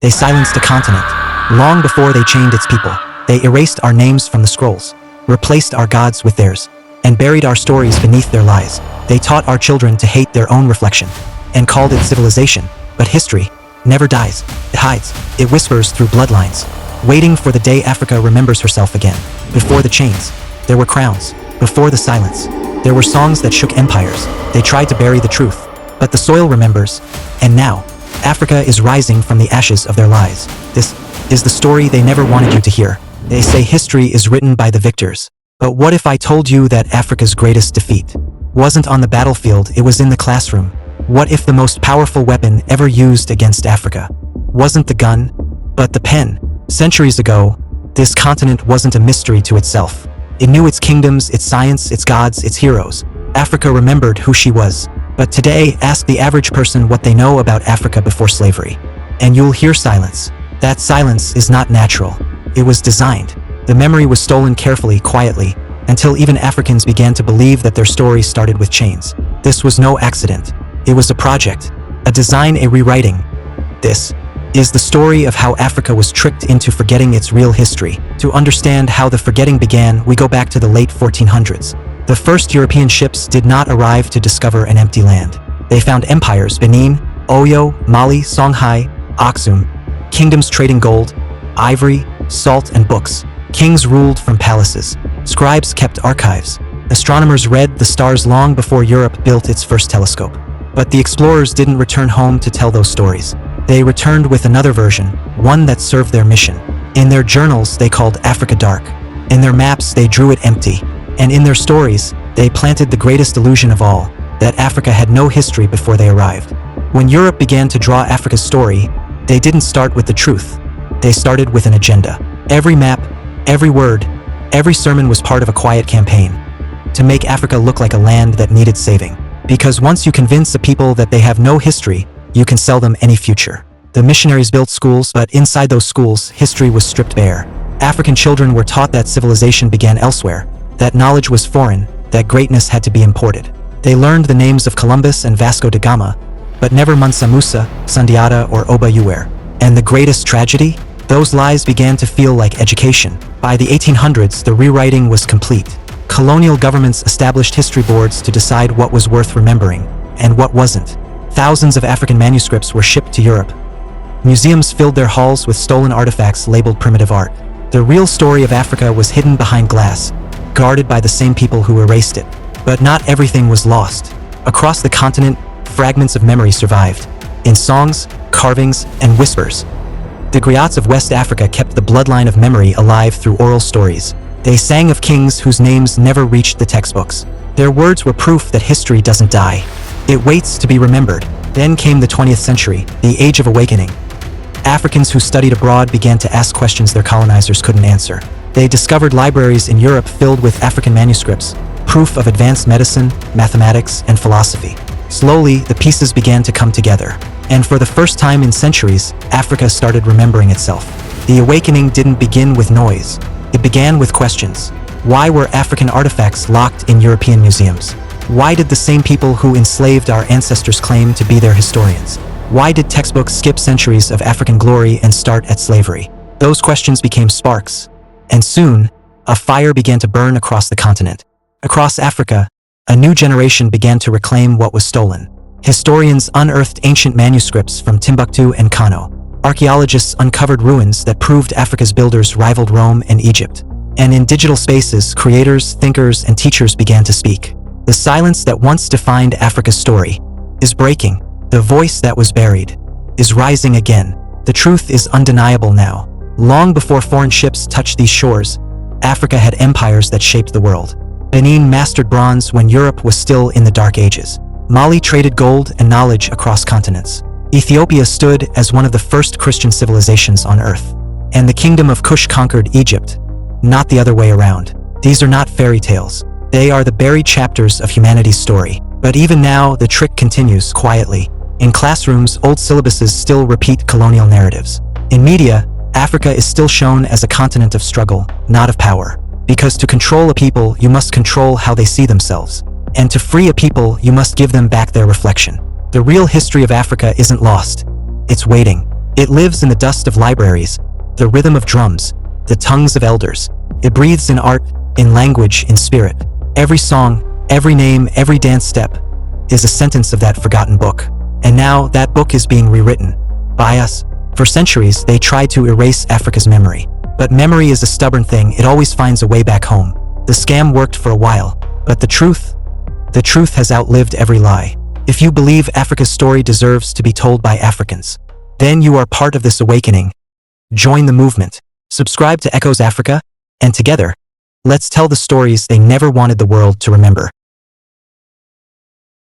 They silenced a continent. Long before they chained its people, they erased our names from the scrolls, replaced our gods with theirs, and buried our stories beneath their lies. They taught our children to hate their own reflection, and called it civilization. But history never dies. It hides. It whispers through bloodlines, waiting for the day Africa remembers herself again. Before the chains, there were crowns. Before the silence, there were songs that shook empires. They tried to bury the truth, but the soil remembers. And now, Africa is rising from the ashes of their lies. This is the story they never wanted you to hear. They say history is written by the victors. But what if I told you that Africa's greatest defeat wasn't on the battlefield, it was in the classroom? What if the most powerful weapon ever used against Africa wasn't the gun, but the pen? Centuries ago, this continent wasn't a mystery to itself. It knew its kingdoms, its science, its gods, its heroes. Africa remembered who she was. But today, ask the average person what they know about Africa before slavery, and you'll hear silence. That silence is not natural. It was designed. The memory was stolen carefully, quietly, until even Africans began to believe that their story started with chains. This was no accident. It was a project, a design, a rewriting. This is the story of how Africa was tricked into forgetting its real history. To understand how the forgetting began, we go back to the late 1400s. The first European ships did not arrive to discover an empty land. They found empires: Benin, Oyo, Mali, Songhai, Axum, kingdoms trading gold, ivory, salt, and books. Kings ruled from palaces. Scribes kept archives. Astronomers read the stars long before Europe built its first telescope. But the explorers didn't return home to tell those stories. They returned with another version, one that served their mission. In their journals, they called Africa dark. In their maps, they drew it empty. And in their stories, they planted the greatest illusion of all, that Africa had no history before they arrived. When Europe began to draw Africa's story, they didn't start with the truth. They started with an agenda. Every map, every word, every sermon was part of a quiet campaign to make Africa look like a land that needed saving. Because once you convince a people that they have no history, you can sell them any future. The missionaries built schools, but inside those schools, history was stripped bare. African children were taught that civilization began elsewhere, that knowledge was foreign, that greatness had to be imported. They learned the names of Columbus and Vasco da Gama, but never Mansa Musa, Sundiata, or Oba Uwere. And the greatest tragedy? Those lies began to feel like education. By the 1800s, the rewriting was complete. Colonial governments established history boards to decide what was worth remembering, and what wasn't. Thousands of African manuscripts were shipped to Europe. Museums filled their halls with stolen artifacts labeled primitive art. The real story of Africa was hidden behind glass, guarded by the same people who erased it. But not everything was lost. Across the continent, fragments of memory survived, in songs, carvings, and whispers. The griots of West Africa kept the bloodline of memory alive through oral stories. They sang of kings whose names never reached the textbooks. Their words were proof that history doesn't die. It waits to be remembered. Then came the 20th century, the Age of Awakening. Africans who studied abroad began to ask questions their colonizers couldn't answer. They discovered libraries in Europe filled with African manuscripts, proof of advanced medicine, mathematics, and philosophy. Slowly, the pieces began to come together. And for the first time in centuries, Africa started remembering itself. The awakening didn't begin with noise. It began with questions. Why were African artifacts locked in European museums? Why did the same people who enslaved our ancestors claim to be their historians? Why did textbooks skip centuries of African glory and start at slavery? Those questions became sparks. And soon, a fire began to burn across the continent. Across Africa, a new generation began to reclaim what was stolen. Historians unearthed ancient manuscripts from Timbuktu and Kano. Archaeologists uncovered ruins that proved Africa's builders rivaled Rome and Egypt. And in digital spaces, creators, thinkers, and teachers began to speak. The silence that once defined Africa's story is breaking. The voice that was buried is rising again. The truth is undeniable now. Long before foreign ships touched these shores, Africa had empires that shaped the world. Benin mastered bronze when Europe was still in the Dark Ages. Mali traded gold and knowledge across continents. Ethiopia stood as one of the first Christian civilizations on Earth. And the kingdom of Kush conquered Egypt, not the other way around. These are not fairy tales. They are the buried chapters of humanity's story. But even now, the trick continues quietly. In classrooms, old syllabuses still repeat colonial narratives. In media, Africa is still shown as a continent of struggle, not of power. Because to control a people, you must control how they see themselves. And to free a people, you must give them back their reflection. The real history of Africa isn't lost. It's waiting. It lives in the dust of libraries, the rhythm of drums, the tongues of elders. It breathes in art, in language, in spirit. Every song, every name, every dance step is a sentence of that forgotten book. And now that book is being rewritten by us. For centuries, they tried to erase Africa's memory. But memory is a stubborn thing, it always finds a way back home. The scam worked for a while, but the truth has outlived every lie. If you believe Africa's story deserves to be told by Africans, then you are part of this awakening. Join the movement. Subscribe to Echoes Africa, and together, let's tell the stories they never wanted the world to remember.